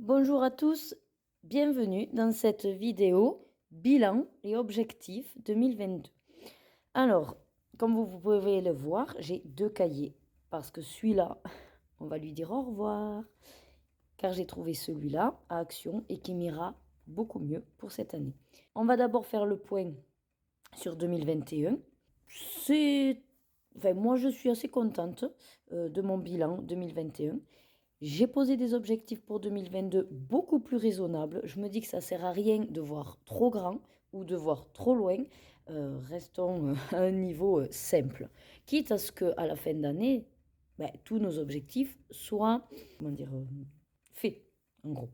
Bonjour à tous, bienvenue dans cette vidéo bilan et objectifs 2022. Alors, comme vous pouvez le voir, j'ai deux cahiers parce que celui-là, on va lui dire au revoir car j'ai trouvé celui-là à Action et qui m'ira beaucoup mieux pour cette année. On va d'abord faire le point sur 2021. Moi, je suis assez contente de mon bilan 2021. J'ai posé des objectifs pour 2022 beaucoup plus raisonnables. Je me dis que ça ne sert à rien de voir trop grand ou de voir trop loin. Restons à un niveau simple. Quitte à ce qu'à la fin d'année, tous nos objectifs soient faits, en gros.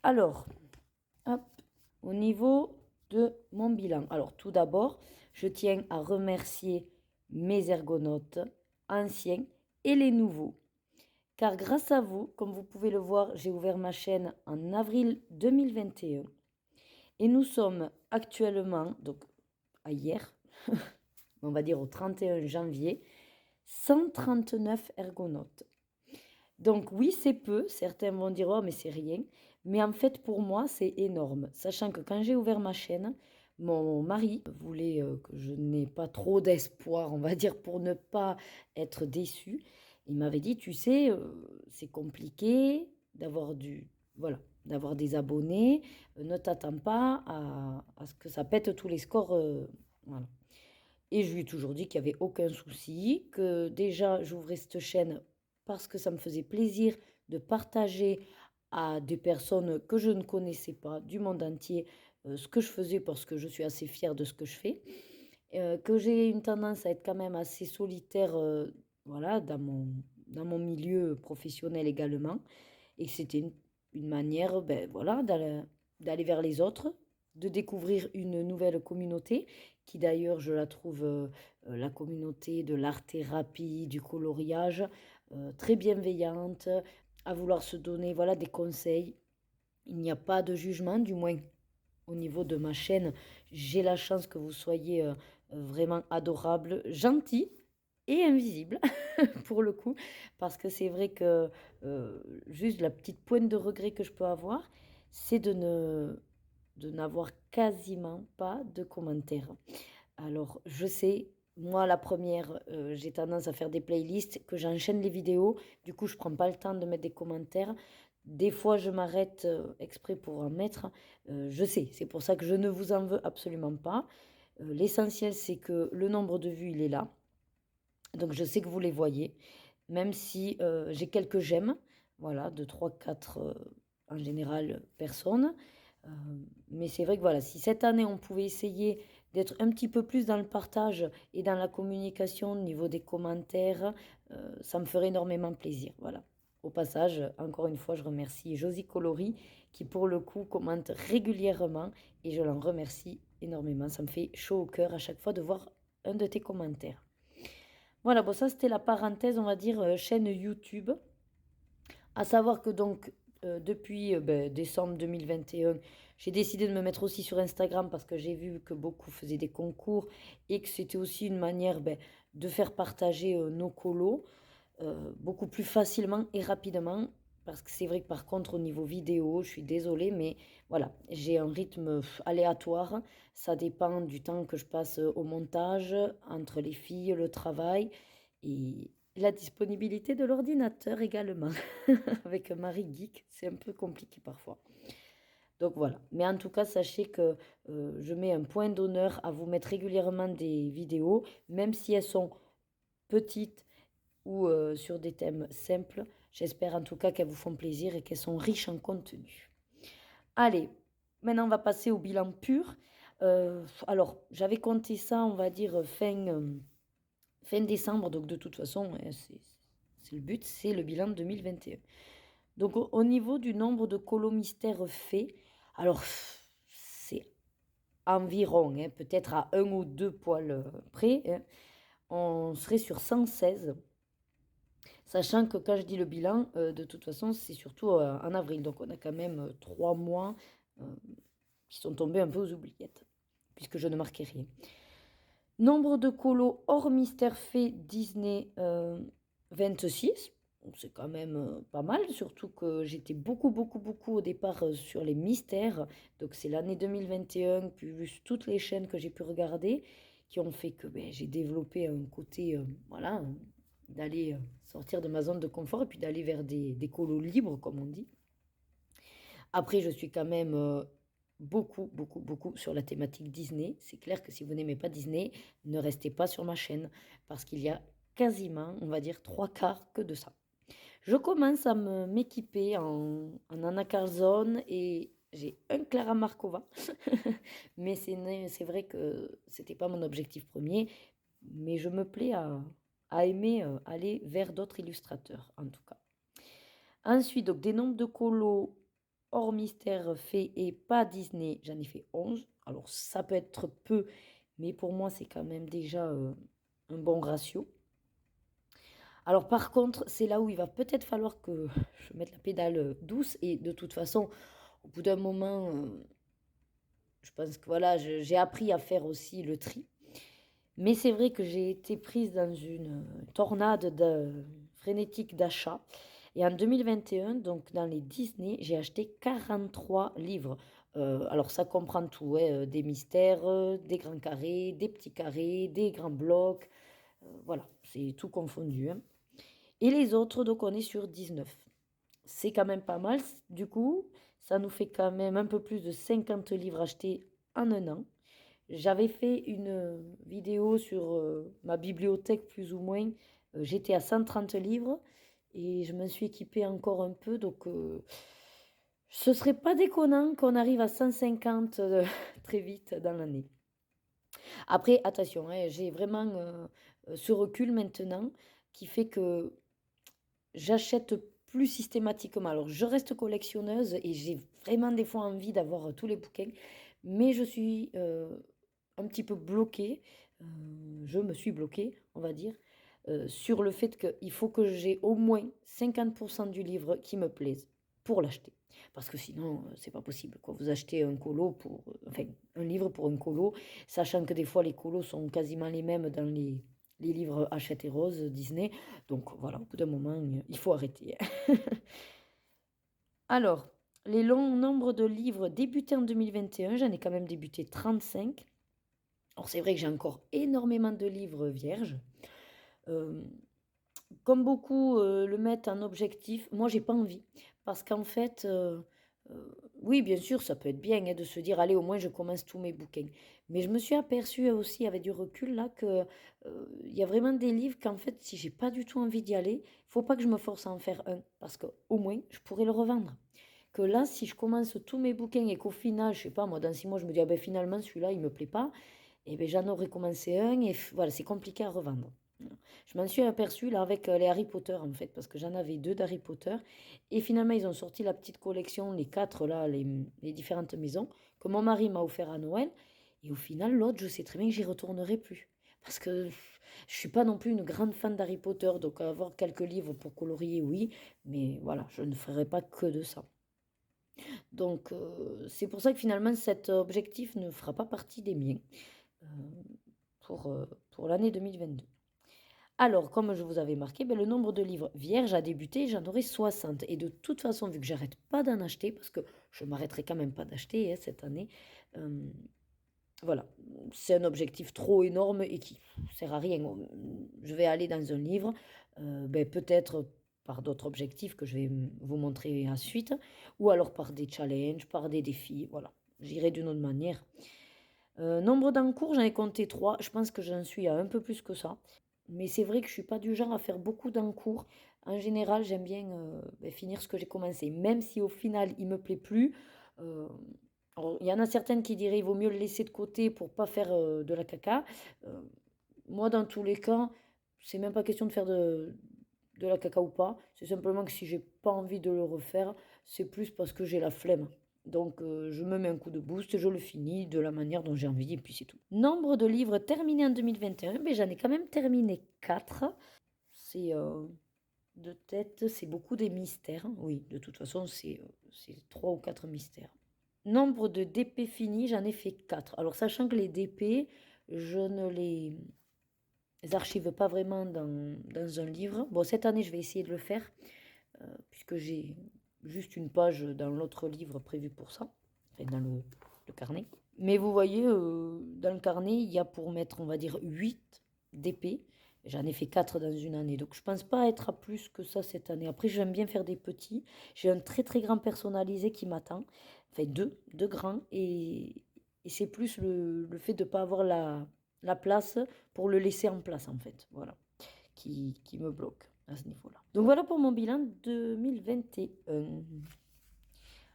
Alors, hop, au niveau de mon bilan. Alors, tout d'abord, je tiens à remercier mes ergonautes anciens et les nouveaux. Car grâce à vous, comme vous pouvez le voir, j'ai ouvert ma chaîne en avril 2021. Et nous sommes actuellement, donc à hier, on va dire au 31 janvier, 139 ergonautes. Donc oui, c'est peu, certains vont dire oh mais c'est rien, mais en fait pour moi c'est énorme, sachant que quand j'ai ouvert ma chaîne, mon mari voulait que je n'ai pas trop d'espoir, on va dire, pour ne pas être déçu. Il m'avait dit, tu sais, c'est compliqué d'avoir des abonnés, ne t'attends pas à ce que ça pète tous les scores. Voilà. Et je lui ai toujours dit qu'il n'y avait aucun souci, que déjà j'ouvrais cette chaîne parce que ça me faisait plaisir de partager à des personnes que je ne connaissais pas du monde entier ce que je faisais parce que je suis assez fière de ce que je fais. Que j'ai une tendance à être quand même assez solitaire voilà, dans mon milieu professionnel également. Et que c'était une manière voilà, d'aller vers les autres, de découvrir une nouvelle communauté, qui d'ailleurs, je la trouve, la communauté de l'art-thérapie, du coloriage, très bienveillante, à vouloir se donner voilà, des conseils. Il n'y a pas de jugement, du moins au niveau de ma chaîne. J'ai la chance que vous soyez vraiment adorable, gentil et invisible pour le coup, parce que c'est vrai que juste la petite pointe de regret que je peux avoir, c'est de n'avoir quasiment pas de commentaires. Alors, je sais, moi, la première, j'ai tendance à faire des playlists, que j'enchaîne les vidéos. Du coup, je ne prends pas le temps de mettre des commentaires. Des fois, je m'arrête exprès pour en mettre. Je sais, c'est pour ça que je ne vous en veux absolument pas. L'essentiel, c'est que le nombre de vues, il est là. Donc, je sais que vous les voyez. Même si j'ai quelques j'aime, voilà, de 3, 4 en général personnes. Euh, mais c'est vrai que voilà, si cette année on pouvait essayer d'être un petit peu plus dans le partage et dans la communication au niveau des commentaires, ça me ferait énormément plaisir. Voilà. Au passage, encore une fois, je remercie Josie Coloris qui pour le coup commente régulièrement et je l'en remercie énormément. Ça me fait chaud au cœur à chaque fois de voir un de tes commentaires. Voilà, bon ça c'était la parenthèse, on va dire, chaîne YouTube. À savoir que donc depuis décembre 2021, j'ai décidé de me mettre aussi sur Instagram parce que j'ai vu que beaucoup faisaient des concours et que c'était aussi une manière de faire partager nos colos beaucoup plus facilement et rapidement. Parce que c'est vrai que par contre au niveau vidéo, je suis désolée, mais voilà, j'ai un rythme aléatoire. Ça dépend du temps que je passe au montage, entre les filles, le travail et la disponibilité de l'ordinateur également. Avec Marie Geek, c'est un peu compliqué parfois. Donc voilà. Mais en tout cas, sachez que je mets un point d'honneur à vous mettre régulièrement des vidéos, même si elles sont petites ou sur des thèmes simples. J'espère en tout cas qu'elles vous font plaisir et qu'elles sont riches en contenu. Allez, maintenant on va passer au bilan pur. Alors, j'avais compté ça, on va dire, fin décembre, donc de toute façon, c'est le but, c'est le bilan de 2021. Donc au niveau du nombre de colos mystères faits, alors c'est environ, hein, peut-être à un ou deux poils près, hein, on serait sur 116. Sachant que quand je dis le bilan, de toute façon, c'est surtout en avril. Donc on a quand même 3 mois euh, qui sont tombés un peu aux oubliettes, puisque je ne marquais rien. Nombre de colos hors mystère fait Disney 26. c'est quand même pas mal, surtout que j'étais beaucoup, beaucoup, beaucoup au départ sur les mystères. Donc c'est l'année 2021, plus toutes les chaînes que j'ai pu regarder, qui ont fait que ben, j'ai développé un côté, voilà, d'aller sortir de ma zone de confort et puis d'aller vers des colos libres, comme on dit. Après, je suis quand même beaucoup, beaucoup, beaucoup sur la thématique Disney. C'est clair que si vous n'aimez pas Disney, ne restez pas sur ma chaîne parce qu'il y a quasiment, on va dire, trois quarts que de ça. Je commence à m'équiper en Anna Carlson et j'ai un Clara Markova. Mais c'est vrai que c'était pas mon objectif premier. Mais je me plais à aimer aller vers d'autres illustrateurs, en tout cas. Ensuite, donc des nombres de colos hors mystère fait et pas Disney, j'en ai fait 11. Alors ça peut être peu, mais pour moi c'est quand même déjà un bon ratio. Alors par contre, c'est là où il va peut-être falloir que je mette la pédale douce et de toute façon, au bout d'un moment, je pense que voilà, j'ai appris à faire aussi le tri. Mais c'est vrai que j'ai été prise dans une tornade frénétique d'achats. Et en 2021, donc dans les Disney, j'ai acheté 43 livres. Alors ça comprend tout, ouais, des mystères, des grands carrés, des petits carrés, des grands blocs. Voilà, c'est tout confondu, hein. Et les autres, donc on est sur 19. C'est quand même pas mal. Du coup, ça nous fait quand même un peu plus de 50 livres achetés en un an. J'avais fait une vidéo sur ma bibliothèque plus ou moins. J'étais à 130 livres et je me suis équipée encore un peu. Donc ce serait pas déconnant qu'on arrive à 150 très vite dans l'année. Après, attention, hein, j'ai vraiment ce recul maintenant qui fait que j'achète plus systématiquement. Alors, je reste collectionneuse et j'ai vraiment des fois envie d'avoir tous les bouquins, mais je suis un petit peu bloquée. Je me suis bloquée, on va dire, sur le fait qu'il faut que j'ai au moins 50% du livre qui me plaise pour l'acheter. Parce que sinon, c'est pas possible, quoi. Vous achetez un colo pour, enfin, un livre pour un colo, sachant que des fois les colos sont quasiment les mêmes dans les livres Hachette et Rose Disney. Donc voilà, au bout d'un moment, il faut arrêter. Alors, les longs nombres de livres débutés en 2021, j'en ai quand même débuté 35. Alors c'est vrai que j'ai encore énormément de livres vierges. Euh, Comme beaucoup le mettent en objectif, moi j'ai pas envie. Parce qu'en fait, oui, bien sûr, ça peut être bien hein, de se dire, allez, au moins je commence tous mes bouquins. Mais je me suis aperçue aussi avec du recul là que il y a vraiment des livres qu'en fait, si j'ai pas du tout envie d'y aller, il faut pas que je me force à en faire un. Parce qu'au moins, je pourrais le revendre. Que là, si je commence tous mes bouquins et qu'au final, je sais pas, moi, dans 6 mois, je me dis, ah ben finalement, celui-là, il me plaît pas, et ben j'en aurais commencé un et voilà, c'est compliqué à revendre. Je m'en suis aperçue là avec les Harry Potter en fait, parce que j'en avais deux d'Harry Potter. Et finalement, ils ont sorti la petite collection, les quatre là, les différentes maisons, que mon mari m'a offert à Noël. Et au final, l'autre, je sais très bien que j'y retournerai plus. Parce que je suis pas non plus une grande fan d'Harry Potter, donc avoir quelques livres pour colorier, oui, mais voilà, je ne ferai pas que de ça. Donc c'est pour ça que finalement cet objectif ne fera pas partie des miens euh, pour l'année 2022. Alors, comme je vous avais marqué, ben, le nombre de livres vierges a débuté, j'en aurai 60. Et de toute façon, vu que j'arrête pas d'en acheter, parce que je m'arrêterai quand même pas d'acheter hein, cette année, euh, voilà, c'est un objectif trop énorme et qui sert à rien. Je vais aller dans un livre, ben, peut-être par d'autres objectifs que je vais vous montrer ensuite, ou alors par des challenges, par des défis, voilà. J'irai d'une autre manière. Nombre d'encours, j'en ai compté 3. Je pense que j'en suis à un peu plus que ça. Mais c'est vrai que je suis pas du genre à faire beaucoup d'encours. En général, j'aime bien ben, finir ce que j'ai commencé. Même si au final, il me plaît plus. Euh, alors, il y en a certaines qui diraient il vaut mieux le laisser de côté pour pas faire de la caca. Euh, Moi, dans tous les cas, c'est même pas question de faire de la caca ou pas. C'est simplement que si j'ai pas envie de le refaire, c'est plus parce que j'ai la flemme. Donc, je me mets un coup de boost et je le finis de la manière dont j'ai envie et puis c'est tout. Nombre de livres terminés en 2021, mais j'en ai quand même terminé 4. C'est de tête, c'est beaucoup des mystères. Oui, de toute façon, c'est 3 ou 4 mystères. Nombre de DP finis, j'en ai fait 4. Alors, sachant que les DP, je ne les archive pas vraiment dans un livre. Bon, cette année, je vais essayer de le faire, puisque j'ai juste une page dans l'autre livre prévu pour ça, enfin dans le carnet. Mais vous voyez, dans le carnet, il y a pour mettre, on va dire, 8 d'épée. J'en ai fait 4 dans une année, donc je pense pas être à plus que ça cette année. Après, j'aime bien faire des petits. J'ai un très très grand personnalisé qui m'attend, enfin deux grands, et c'est plus le fait de ne pas avoir la place pour le laisser en place en fait, voilà, qui me bloque à ce niveau-là. Donc voilà pour mon bilan 2021.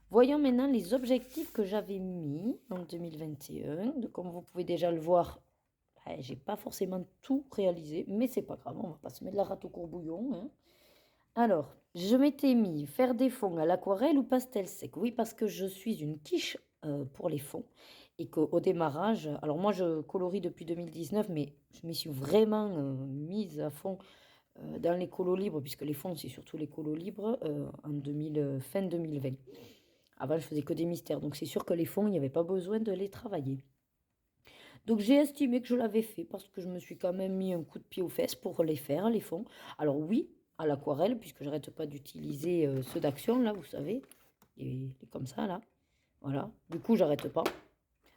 Voyons maintenant les objectifs que j'avais mis en 2021. Donc, comme vous pouvez déjà le voir, j'ai pas forcément tout réalisé, mais c'est pas grave, on va pas se mettre la rate au courbouillon, hein. Alors, je m'étais mis faire des fonds à l'aquarelle ou pastel sec. Oui, parce que je suis une quiche pour les fonds et qu'au démarrage, alors moi je colorie depuis 2019, mais je m'y suis vraiment mise à fond dans les colos libres, puisque les fonds c'est surtout les colos libres en 2000, fin 2020. Avant, je faisais que des mystères. Donc, c'est sûr que les fonds, il n'y avait pas besoin de les travailler. Donc, j'ai estimé que je l'avais fait parce que je me suis quand même mis un coup de pied aux fesses pour les faire, les fonds. Alors, oui, à l'aquarelle, puisque j'arrête pas d'utiliser ceux d'action, là, vous savez. Les comme ça, là. Voilà. Du coup, j'arrête pas.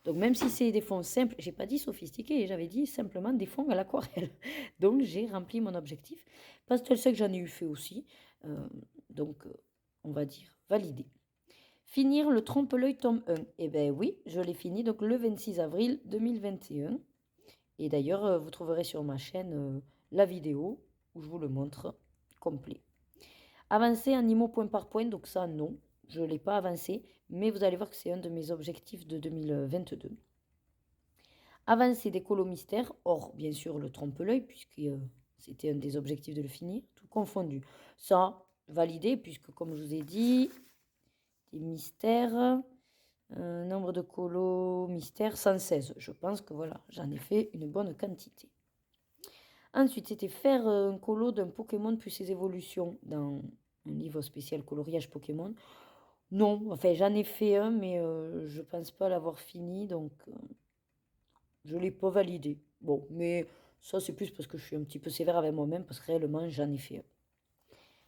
Donc, même si c'est des fonds simples, j'ai pas dit sophistiqués, j'avais dit simplement des fonds à l'aquarelle. Donc, j'ai rempli mon objectif. Pastel sec, j'en ai eu fait aussi. Donc, on va dire validé. Finir le Trompe-l'œil tome 1. Eh bien oui, je l'ai fini donc le 26 avril 2021. Et d'ailleurs, vous trouverez sur ma chaîne la vidéo où je vous le montre complet. Avancer animaux point par point, donc ça non, je ne l'ai pas avancé, mais vous allez voir que c'est un de mes objectifs de 2022. Avancer des colos mystères, or bien sûr le trompe-l'œil, puisque c'était un des objectifs de le finir, tout confondu. Ça, validé, puisque comme je vous ai dit, des mystères, nombre de colos mystères, 116. Je pense que voilà, j'en ai fait une bonne quantité. Ensuite, c'était faire un colo d'un Pokémon puis ses évolutions dans un livre spécial coloriage Pokémon. Non, enfin j'en ai fait un, mais je pense pas l'avoir fini, donc je l'ai pas validé. Bon, mais ça c'est plus parce que je suis un petit peu sévère avec moi-même, parce que réellement j'en ai fait un.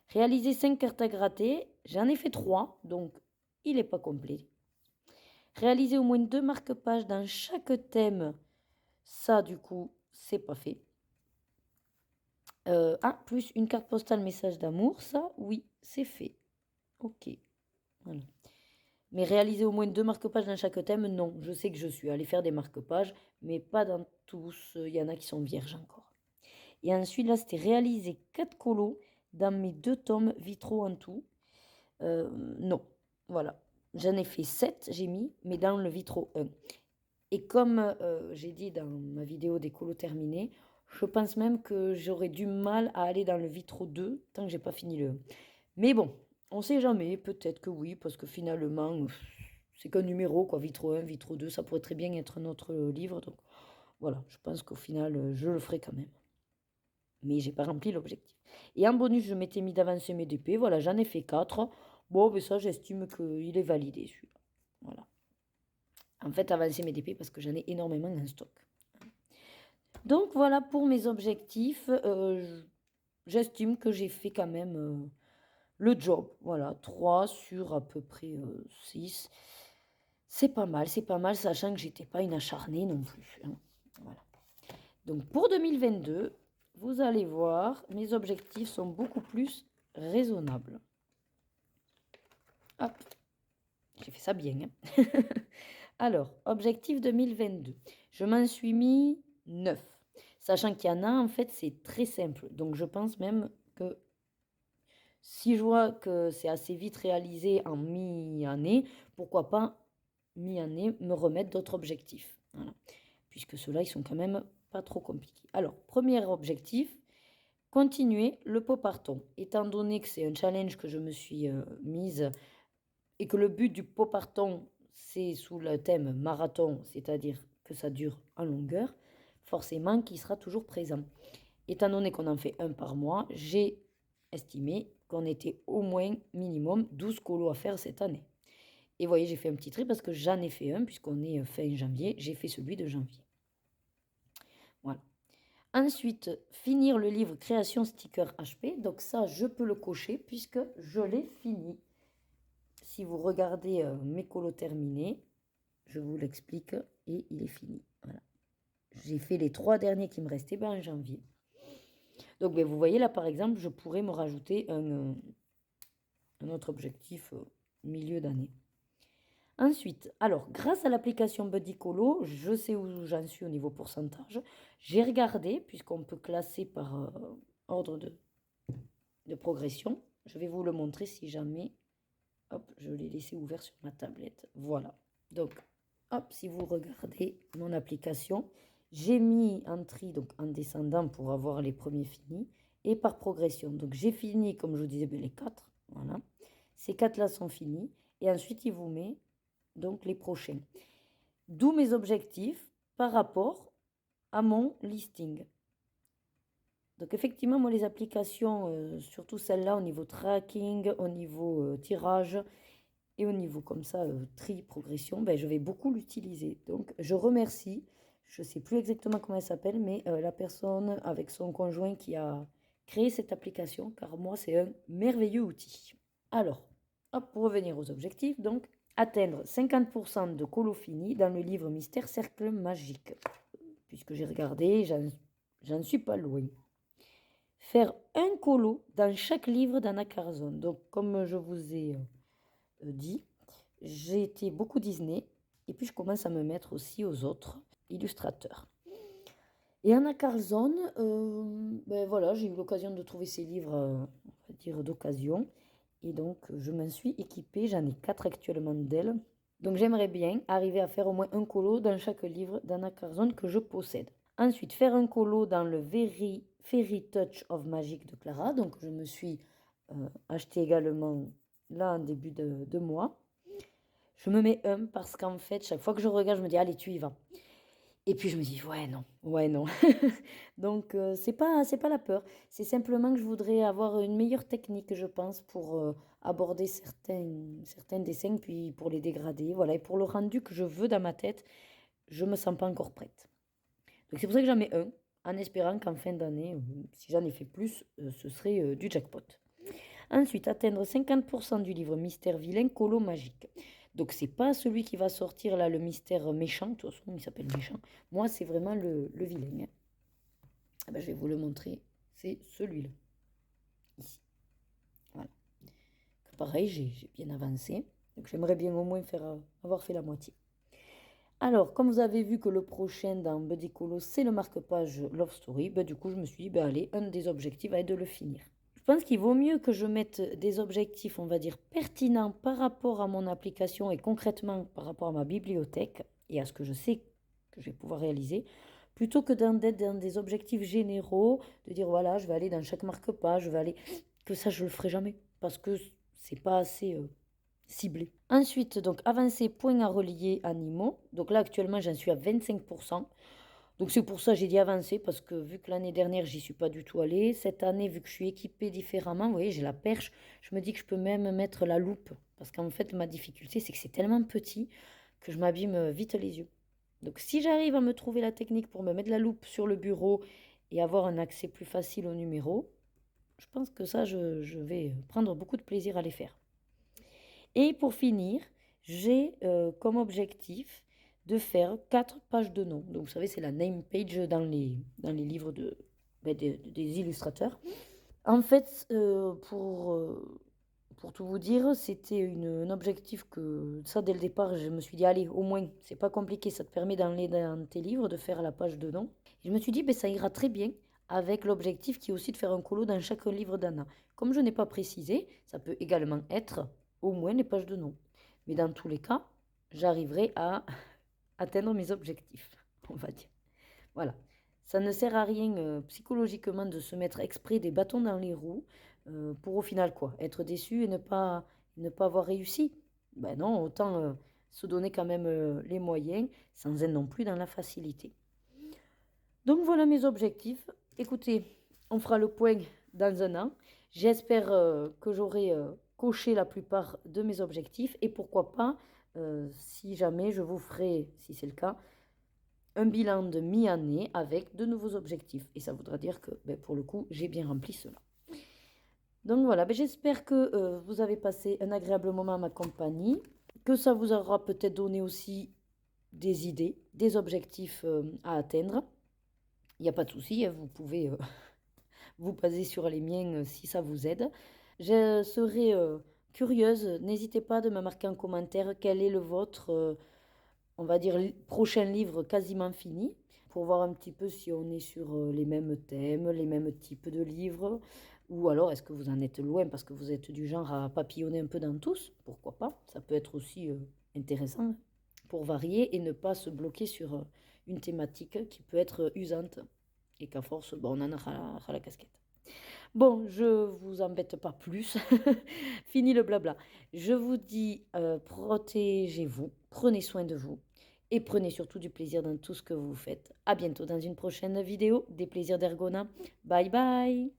Réaliser 5 cartes à gratter, j'en ai fait 3, donc il n'est pas complet. Réaliser au moins 2 marque-pages dans chaque thème, ça du coup, c'est pas fait. Plus une carte postale message d'amour, ça, oui, c'est fait. Ok, voilà. Mais réaliser au moins 2 marque-pages dans chaque thème, non. Je sais que je suis allée faire des marque-pages, mais pas dans tous. Il y en a qui sont vierges encore. Et ensuite, là, c'était réaliser 4 colos dans mes 2 tomes vitraux en tout. Non, voilà. J'en ai fait 7, j'ai mis, mais dans le vitro 1. Et comme j'ai dit dans ma vidéo des colos terminés, je pense même que j'aurais du mal à aller dans le vitro 2 tant que j'ai pas fini le 1. Mais bon, on sait jamais, peut-être que oui, parce que finalement, c'est qu'un numéro, quoi, vitro 1, vitro 2, ça pourrait très bien être notre livre. Donc voilà, je pense qu'au final, je le ferai quand même. Mais j'ai pas rempli l'objectif. Et en bonus, je m'étais mis d'avancer mes DP, voilà, j'en ai fait 4. Bon, mais ça, j'estime qu'il est validé, celui-là. Voilà. En fait, avancer mes DP parce que j'en ai énormément en stock. Donc voilà pour mes objectifs. J'estime que j'ai fait quand même le job. Voilà, 3 sur à peu près 6. C'est pas mal, sachant que j'étais pas une acharnée non plus, hein. Voilà. Donc pour 2022, vous allez voir, mes objectifs sont beaucoup plus raisonnables. Hop, j'ai fait ça bien, hein. Alors, objectif 2022. Je m'en suis mis 9. Sachant qu'il y en a, en fait, c'est très simple. Donc, je pense même que si je vois que c'est assez vite réalisé en mi-année, pourquoi pas mi-année me remettre d'autres objectifs. Voilà. Puisque ceux-là, ils sont quand même pas trop compliqués. Alors, premier objectif, continuer le pot parton. Étant donné que c'est un challenge que je me suis mise et que le but du pot parton, c'est sous le thème marathon, c'est-à-dire que ça dure en longueur, forcément qu'il sera toujours présent. Étant donné qu'on en fait un par mois, j'ai estimé qu'on était au moins minimum 12 colos à faire cette année. Et vous voyez, j'ai fait un petit tri parce que j'en ai fait un, puisqu'on est fin janvier, j'ai fait celui de janvier. Voilà. Ensuite, finir le livre Création Sticker HP. Donc ça, je peux le cocher puisque je l'ai fini. Si vous regardez mes colos terminés, je vous l'explique et il est fini. Voilà. J'ai fait les 3 derniers qui me restaient en janvier. Donc vous voyez là par exemple, je pourrais me rajouter un autre objectif milieu d'année. Ensuite, alors grâce à l'application Buddycolo, je sais où j'en suis au niveau pourcentage. J'ai regardé, puisqu'on peut classer par ordre de progression. Je vais vous le montrer si jamais. Hop, je l'ai laissé ouvert sur ma tablette. Voilà. Donc, hop, si vous regardez mon application, j'ai mis un tri donc, en descendant pour avoir les premiers finis et par progression. Donc, j'ai fini, comme je vous disais, les 4. Voilà. Ces 4-là sont finis. Et ensuite, il vous met donc les prochains. D'où mes objectifs par rapport à mon listing. Donc effectivement, moi les applications, surtout celle-là au niveau tracking, au niveau tirage et au niveau comme ça tri, progression, je vais beaucoup l'utiliser. Donc je remercie, je ne sais plus exactement comment elle s'appelle, mais la personne avec son conjoint qui a créé cette application, car moi c'est un merveilleux outil. Alors, hop, pour revenir aux objectifs, donc atteindre 50% de colos finis dans le livre Mystère Cercle Magique. Puisque j'ai regardé, j'en suis pas loin. Faire un colo dans chaque livre d'Anna Carzon. Donc, comme je vous ai dit, j'ai été beaucoup Disney. Et puis, je commence à me mettre aussi aux autres illustrateurs. Et Anna Carzon, voilà, j'ai eu l'occasion de trouver ses livres, on va dire, d'occasion. Et donc, je m'en suis équipée. J'en ai 4 actuellement d'elle. Donc, j'aimerais bien arriver à faire au moins un colo dans chaque livre d'Anna Carzon que je possède. Ensuite, faire un colo dans le Fairy Touch of Magic de Clara. Donc, je me suis acheté également là en début de mois. Je me mets un parce qu'en fait, chaque fois que je regarde, je me dis, allez, tu y vas. Et puis je me dis, ouais, non. Donc, c'est pas la peur. C'est simplement que je voudrais avoir une meilleure technique, je pense, pour aborder certains dessins, puis pour les dégrader. Voilà, et pour le rendu que je veux dans ma tête, je me sens pas encore prête. Donc, c'est pour ça que j'en mets un, en espérant qu'en fin d'année, si j'en ai fait plus, ce serait du jackpot. Ensuite, atteindre 50% du livre Mystère vilain, colo magique. Donc, c'est pas celui qui va sortir là, le mystère méchant, de toute façon, il s'appelle méchant. Moi, c'est vraiment le vilain. Je vais vous le montrer. C'est celui-là. Ici. Voilà. Pareil, j'ai bien avancé. Donc, j'aimerais bien au moins avoir fait la moitié. Alors, comme vous avez vu que le prochain dans Buddycolo, c'est le marque-page Love Story, du coup, je me suis dit, allez, un des objectifs va être de le finir. Je pense qu'il vaut mieux que je mette des objectifs, on va dire, pertinents par rapport à mon application et concrètement par rapport à ma bibliothèque et à ce que je sais que je vais pouvoir réaliser, plutôt que d'être dans des objectifs généraux, de dire, voilà, je vais aller dans chaque marque-page, je vais aller... Que ça, je le ferai jamais, parce que c'est pas assez... ciblé. Ensuite, donc avancer points à relier animaux. Donc là, actuellement, j'en suis à 25%. Donc c'est pour ça que j'ai dit avancer, parce que vu que l'année dernière, j'y suis pas du tout allée. Cette année, vu que je suis équipée différemment, vous voyez, j'ai la perche. Je me dis que je peux même mettre la loupe. Parce qu'en fait, ma difficulté, c'est que c'est tellement petit que je m'abîme vite les yeux. Donc si j'arrive à me trouver la technique pour me mettre la loupe sur le bureau et avoir un accès plus facile au numéro, je pense que ça, je vais prendre beaucoup de plaisir à les faire. Et pour finir, j'ai comme objectif de faire 4 pages de noms. Donc vous savez, c'est la name page dans les livres des illustrateurs. En fait, pour tout vous dire, c'était un objectif que, ça dès le départ, je me suis dit, allez, au moins, c'est pas compliqué, ça te permet dans tes livres de faire la page de nom. Et je me suis dit, ça ira très bien avec l'objectif qui est aussi de faire un colo dans chaque livre d'Anna. Comme je n'ai pas précisé, ça peut également être au moins les pages de nom. Mais dans tous les cas, j'arriverai à atteindre mes objectifs, on va dire. Voilà. Ça ne sert à rien psychologiquement de se mettre exprès des bâtons dans les roues pour au final quoi? Être déçu et ne pas avoir réussi. Non, autant se donner quand même les moyens sans être non plus dans la facilité. Donc voilà mes objectifs. Écoutez, on fera le point dans un an. J'espère que j'aurai coché la plupart de mes objectifs et pourquoi pas, si jamais je vous ferai, si c'est le cas, un bilan de mi-année avec de nouveaux objectifs. Et ça voudra dire que, pour le coup, j'ai bien rempli cela. Donc voilà, j'espère que vous avez passé un agréable moment à ma compagnie, que ça vous aura peut-être donné aussi des idées, des objectifs à atteindre. Il n'y a pas de souci, hein, vous pouvez vous baser sur les miens si ça vous aide. Je serai curieuse, n'hésitez pas de me marquer en commentaire quel est le vôtre, on va dire, prochain livre quasiment fini, pour voir un petit peu si on est sur les mêmes thèmes, les mêmes types de livres, ou alors est-ce que vous en êtes loin parce que vous êtes du genre à papillonner un peu dans tous, pourquoi pas, ça peut être aussi intéressant pour varier et ne pas se bloquer sur une thématique qui peut être usante et qu'à force, on en a ras la casquette. Bon, je vous embête pas plus. Fini le blabla. Je vous dis, protégez-vous, prenez soin de vous et prenez surtout du plaisir dans tout ce que vous faites. À bientôt dans une prochaine vidéo des plaisirs d'Ergona. Bye bye.